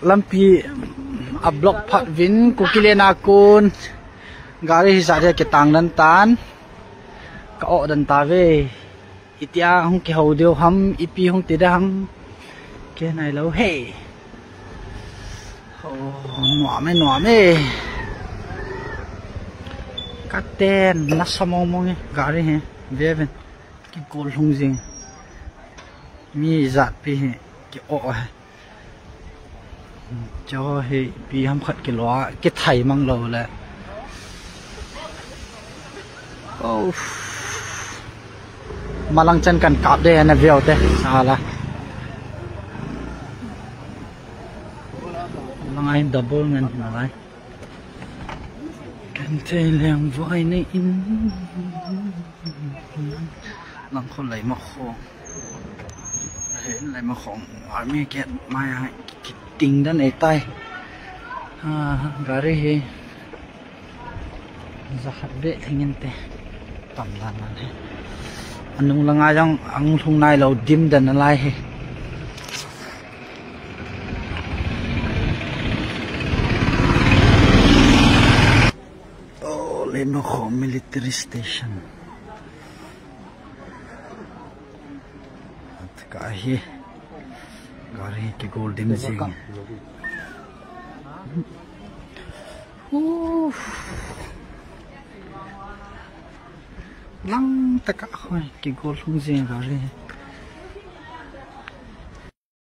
lampi a block phat vin kukilena kun gari hi sa ke tang nan tan ka o dan ta ve itia hong ke ho deu ham ipi hong ti dang ke nai lo he nuam me ka ten na samong mong gari he veven ki gol hong jing mi zat pi he ki o cho he pi ham khat ki lo ki thai mang lo la malang chan kan kap de na veo te sala langai double ngan ngai kan te leng vai nei in lang khon lai ma khong hiện lại mà khổng ở mấy cái mai cái tình đó này tay gari hi zahat be thingin te tam lan này anung langa yang ang thung nai lo dim dan lai he le ma khom military station kahi gari ke golden zing lang taka khoi ke golden zing gari